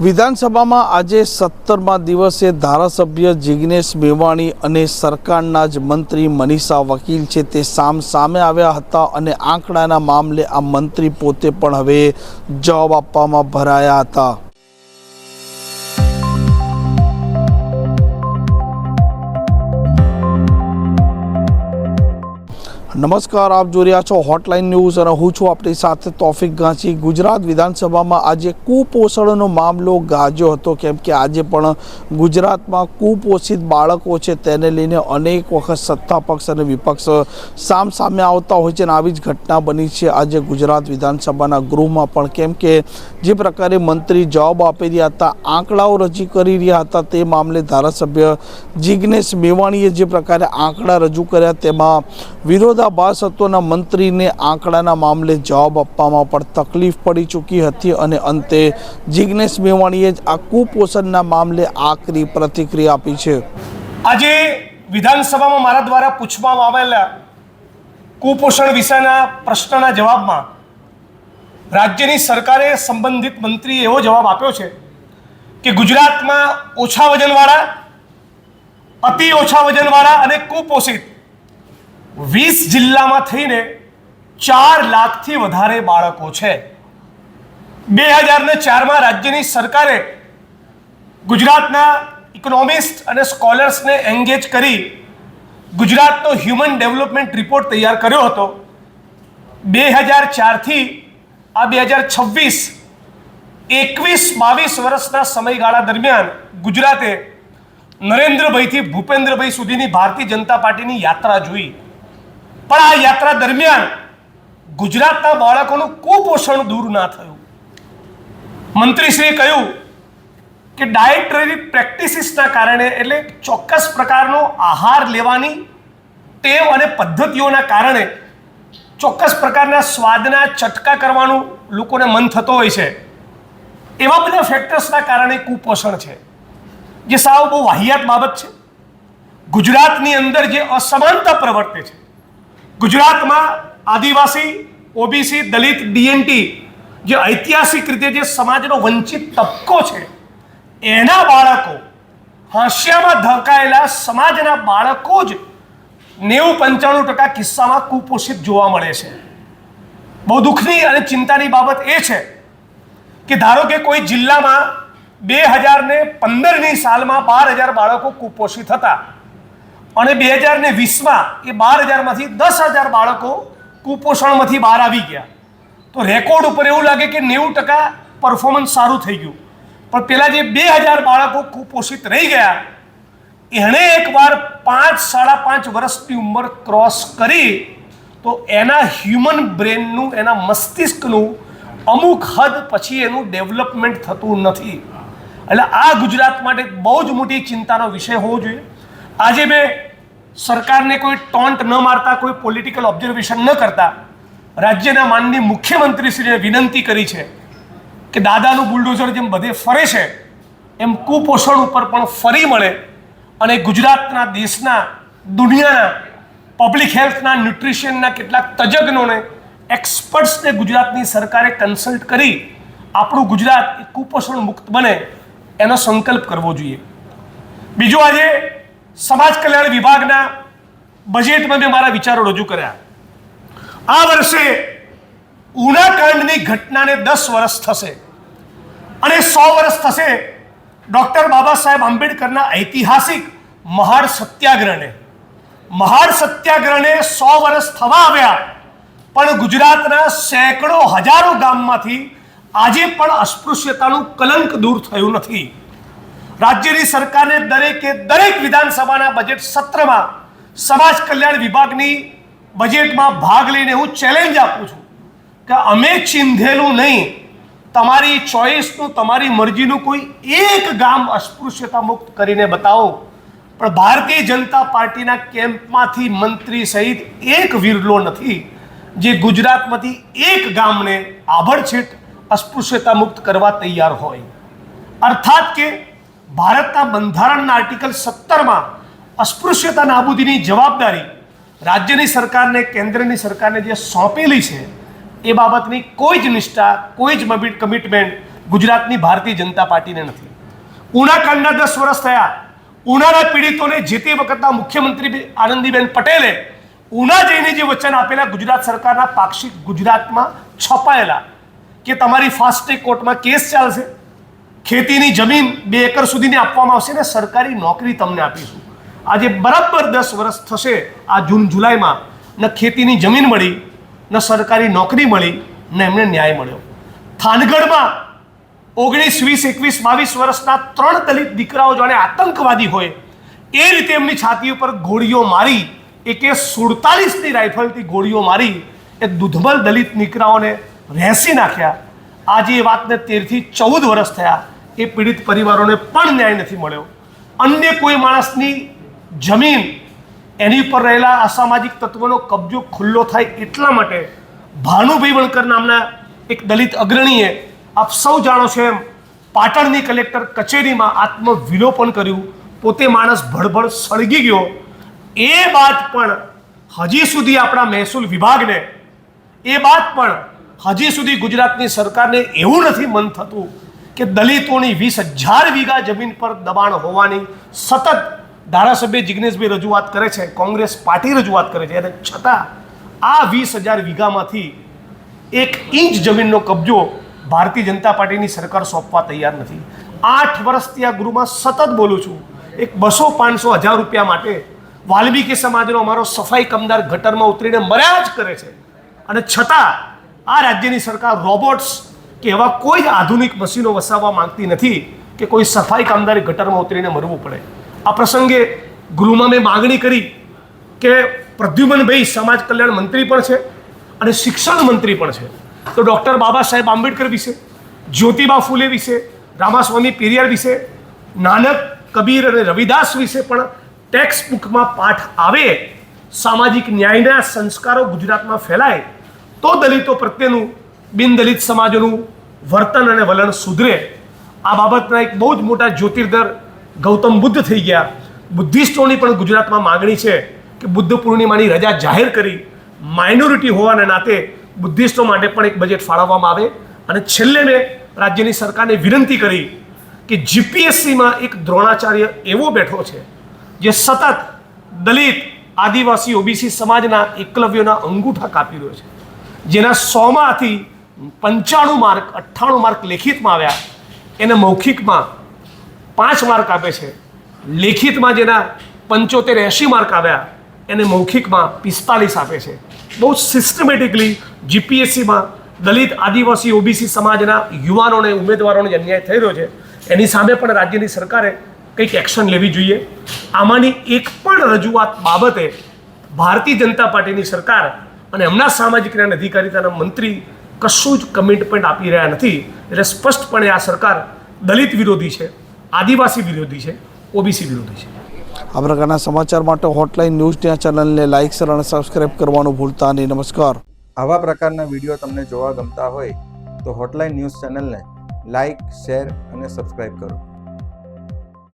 વિધાનસભામાં આજે 17મા દિવસે ધારાસભ્ય જિગ્નેશ મેવાણી અને સરકારના જ મંત્રી મનીષા વકીલ છે તે સામે આવ્યા હતા અને આંકડાના મામલે આ મંત્રી પોતે પણ હવે જવાબ આપવામાં ભરાયા હતા। नमस्कार, आप जो रहा छो हॉटलाइन न्यूज़ और हूँ छूँ अपनी साथ तौफिक गांची। गुजरात विधानसभा में आज कुपोषणनो मामलो गाजो हतो केम के आज पण गुजरात में कुपोषित बाळको छे तेने लईने अनेक वखत सत्ता पक्ष और विपक्ष सामे आवता होय छे। आवी ज घटना बनी छे आज गुजरात विधानसभाना गृहमां पण, केम के जे प्रकारे मंत्री जवाब आपी रह्या हता, आंकड़ाओ रजू करी रह्या हता, ते मामले धारासभ्य जिग्नेश मेवाणीए जे प्रकारे आंकड़ा रजू कर्या तेमां विरोधाभास हतो ने मंत्रीने आंकड़ाना मामले जवाब आपवामां पण तकलीफ पड़ी चूकी हती अने अंते जिग्नेश मेवाणीए आ कुपोषणना मामले आकरी प्रतिक्रिया आपी छे। आज विधानसभामां मारा द्वारा पूछवामां आवेला कुपोषण विषयना प्रश्नना जवाबमां राज्यनी सरकारे संबंधित मंत्रीए एवो जवाब आप्यो छे कि गुजरातमां ओछा वजनवाळा, अति ओछा वजनवाळा अने कुपोषित 20 जिल्लामां थईने 4 लाखथी वधारे बाळको छे। 2004 में राज्यनी सरकारे गुजरातना इकोनॉमिस्ट अने स्कॉलर्सने एंगेज करी गुजरातनो ह्यूमन डेवलपमेंट रिपोर्ट तैयार कर्यो हतो। 2004 थी आ 2026 21-22 वर्षना समयगाळा दरमियान गुजराते नरेन्द्रभाई थी भूपेन्द्रभाई सुधीनी भारतीय जनता पार्टीनी यात्रा जोई, पण आ यात्रा दरमियान गुजरातना बाळकोनुं कुपोषण दूर ना थयुं। मंत्रीश्रीए कह्युं कि डायटरी प्रेक्टिसिसना कारणे एटले चोक्कस प्रकारनो आहार लेवानी टेव अने पद्धतिओना कारणे चोक्कस प्रकारना स्वादना चटका करवानुं लोकोने मन थतो होय छे। एवा बधा फेक्टर्सना कारणे कुपोषण छे, जे साव बहु वाहियात बाबत छे। गुजरातनी अंदर जे असमानता प्रवर्ते छे, गुजरात में आदिवासी, ओबीसी, दलित, डीएनटी जो ऐतिहासिक रीते जे समाजनो वंचित तबको छे एना बाळको हास्यामां धकेलायेला समाजना बाळको ज 90-95% किस्सामां कुपोषित जोवा मळे छे। बहु दुखनी अने चिंतानी बाबत ए छे कि धारो के कोई जिल्लामां 2015 सालमां 12,000 बाळको कुपोषित हता અને 2020 એ 12,000 માંથી 10,000 બાળકો કુપોષણમાંથી બહાર આવી ગયા। તો રેકોર્ડ ઉપર એવું લાગે કે 90% પરફોર્મન્સ સારું થઈ ગયું, પણ પેલા જે 2,000 બાળકો કુપોષિત રહી ગયા એણે એકવાર 5-5.5 વર્ષની ઉંમર ક્રોસ કરી તો એના હ્યુમન બ્રેનનું, એના મસ્તિષ્કનું અમુક હદ પછી એનું ડેવલપમેન્ટ થતું નથી। એટલે આ ગુજરાત માટે બહુ જ મોટી ચિંતાનો વિષય હોવો જોઈએ। आज मैं सरकार ने कोई टोंट न मारता, कोई पॉलिटिकल ऑब्जर्वेशन न करता राज्यना माननीय मुख्यमंत्रीश्रीए विनंती करी है कि दादाનું बुलडोजर જેમ બધે ફરે છે એમ કુપોષણ ઉપર પણ ફરી મળે અને ગુજરાતના, દેશના, દુનિયાના પબ્લિક હેલ્થના, ન્યુટ્રિશનના કેટલાક તજજ્ઞોને, એક્સપર્ટ્સને ગુજરાતની સરકારે કન્સલ્ટ કરી આપણું ગુજરાત કુપોષણ મુક્ત બને એનો સંકલ્પ કરવો જોઈએ। બીજું, આજે समाज कल्याण विभागना बजेट में मारा विचारों रजू कर्या। आ वर्षे उनाकांडनी घटनाने 10 वर्ष थशे अने 100 वर्ष थशे डॉक्टर बाबा साहेब आंबेडकरना ऐतिहासिक महाड़ सत्याग्रहने। महाड़ सत्याग्रहने 100 वर्ष थवा आव्या, पण गुजरातना सैकड़ो हजारों गाममांथी आजे पण अस्पृश्यतानुं कलंक दूर थयुं नथी। राज्य सरकार ने दरेक विधानसभा बजेट सत्र में समाज कल्याण विभागनी बजेट में भाग लेने हूँ चैलेंज आपू छूं कि अमे चींधेलू नहीं, तमारी चॉइस तमारी मर्जी कोई एक गाम अस्पृश्यता मुक्त करीने बताओ। पर भारतीय जनता पार्टी केम्प में मंत्री सहित एक विरलो नहीं जे गुजरात में एक गाम ने आभड़छेट अस्पृश्यता मुक्त करवा तैयार होय। अर्थात के भारतना बंधारणना आर्टिकल 17 में अस्पृश्यता नाबूदीनी जवाबदारी राज्यनी सरकारने, केंद्रनी सरकारने जे सौंपेली छे ए बाबतनी कोई ज निष्ठा, कोई ज कमिटमेंट ગુજરાતની ભારતીય જનતા પાર્ટીને નથી. ઉનાકાંડના 10 વર્ષ થયા. ઉનાના પીડિતોને જે તે વખતના મુખ્યમંત્રી આનંદીબેન પટેલે ઉના જઈને જે વચન આપેલા ગુજરાત સરકારના પાક્ષિક ગુજરાતમાં છપાયેલા કે તમારી ફાસ્ટ ટ્રેક કોર્ટમાં કેસ ચાલશે, ખેતીની જમીન 2 એકર સુધીની આપવામાં આવશે ને સરકારી નોકરી તમને આપીશું. આજે બરાબર 10 વર્ષ થશે આ જૂન જુલાઈમાં, ન ખેતીની જમીન મળી, ન સરકારી નોકરી મળી, ન એમને ન્યાય મળ્યો. થાનગઢમાં 19, 20, 21, 22 વર્ષના 3 દલિત દીકરાઓ જાણે આતંકવાદી હોય એ રીતે એમની છાતી ઉપર ગોળીઓ મારી, AK-47ની રાઇફલથી ગોળીઓ મારી એ દુધમલ દલિત દીકરાઓને રહેસી નાખ્યા. આજે એ વાતને 13 થી 14 વર્ષ થયા, એ પીડિત પરિવારોને પણ ન્યાય નથી મળ્યો. અન્ય કોઈ માણસની જમીન એની ઉપર રહેલા અસામાજિક તત્વોનો કબજો ખુલ્લો થાય એટલા માટે ભાનુભાઈ વણકર નામના એક દલિત અગ્રણીએ, આપ સૌ જાણો છો એમ, પાટણની કલેક્ટર કચેરીમાં આત્મવિલોપન કર્યું. પોતે માણસ ભડભડ સળગી ગયો. એ બાદ પણ હજી સુધી આપણા મહેસૂલ વિભાગને, એ બાદ પણ હજી સુધી ગુજરાતની સરકારને એવું નથી મન થતું કે દલિતોની 20,000 વીઘા જમીન પર દબાણ હોવાની સતત ધારાસભ્ય જિગ્નેશભાઈ રજૂઆત કરે છે, કોંગ્રેસ પાર્ટી રજૂઆત કરે છે, અને છતાં આ 20,000 વીઘામાંથી 1 ઇંચ જમીનનો કબજો ભારતીય જનતા પાર્ટીની સરકાર સોંપવા તૈયાર નથી. 8 વર્ષથી આ ગૃહમાં સતત બોલું છું. એક 200, 500, 1000 રૂપિયા માટે વાલ્મીકી સમાજનો અમારો સફાઈ કામદાર ગટરમાં ઉતરીને મર્યા જ કરે છે, અને છતાં આ રાજ્યની સરકાર રોબોટ્સ કે એવા કોઈ આધુનિક મશીનો વસાવવા માંગતી નથી કે કોઈ સફાઈ કામદારે ગટરમાં ઉતરીને મરવું પડે. આ પ્રસંગે ગૃહમાં મેં માગણી કરી કે પ્રદ્યુમનભાઈ સમાજ કલ્યાણ મંત્રી પણ છે અને શિક્ષણ મંત્રી પણ છે, તો ડૉક્ટર બાબા સાહેબ આંબેડકર વિશે, જ્યોતિબા ફૂલે વિશે, રામાસ્વામી પેરિયાર વિશે, નાનક, કબીર અને રવિદાસ વિશે પણ ટેક્સ્ટ બુકમાં પાઠ આવે, સામાજિક ન્યાયના સંસ્કારો ગુજરાતમાં ફેલાય, તો દલિતો પ્રત્યેનું, બિન દલિત સમાજોનું વર્તન અને વલણ સુધરે. આ બાબતના એક બહુ જ મોટા જ્યોતિર્ધર ગૌતમ બુદ્ધ થઈ ગયા. બુદ્ધિસ્ટોની પણ ગુજરાતમાં માગણી છે કે બુદ્ધ પૂર્ણિમાની રજા જાહેર કરી માઇનોરિટી હોવાના નાતે બુદ્ધિસ્ટો માટે પણ એક બજેટ ફાળવવામાં આવે. અને છેલ્લે મેં રાજ્યની સરકારને વિનંતી કરી કે GPSCમાં એક દ્રોણાચાર્ય એવો બેઠો છે જે સતત દલિત, આદિવાસી, OBC સમાજના એકલવ્યોના અંગૂઠા કાપી રહ્યો છે, જેના 100માંથી 95 માર્ક, 98 માર્ક લેખિતમાં આવ્યા, એને મૌખિકમાં 5 માર્ક આપે છે. લેખિતમાં જેના 75, 80 માર્ક આવ્યા એને મૌખિકમાં 45 આપે છે. બહુ સિસ્ટમેટિકલી GPSCમાં દલિત, આદિવાસી, OBC સમાજના યુવાનોને, ઉમેદવારોને જે અન્યાય થઈ રહ્યો છે એની સામે પણ રાજ્યની સરકારે કંઈક એક્શન લેવી જોઈએ. આમાંની એક પણ રજૂઆત બાબતે ભારતીય જનતા પાર્ટીની સરકાર અને એમના સામાજિક ન્યાય અધિકારીતાના મંત્રી કશું જ કમિટમેન્ટ આપી રહ્યા નથી. એટલે સ્પષ્ટપણે આ સરકાર દલિત વિરોધી છે, આદિવાસી વિરોધી છે, OBC વિરોધી છે. આ પ્રકારના સમાચાર માટે હોટલાઇન ન્યૂઝ ચેનલને લાઇક, શેર અને સબસ્ક્રાઇબ કરવાનું ભૂલતા નહીં. નમસ્કાર. આવા પ્રકારના વિડીયો તમને જોવા ગમતા હોય તો હોટલાઇન ન્યૂઝ ચેનલને લાઇક, શેર અને સબસ્ક્રાઇબ કરો.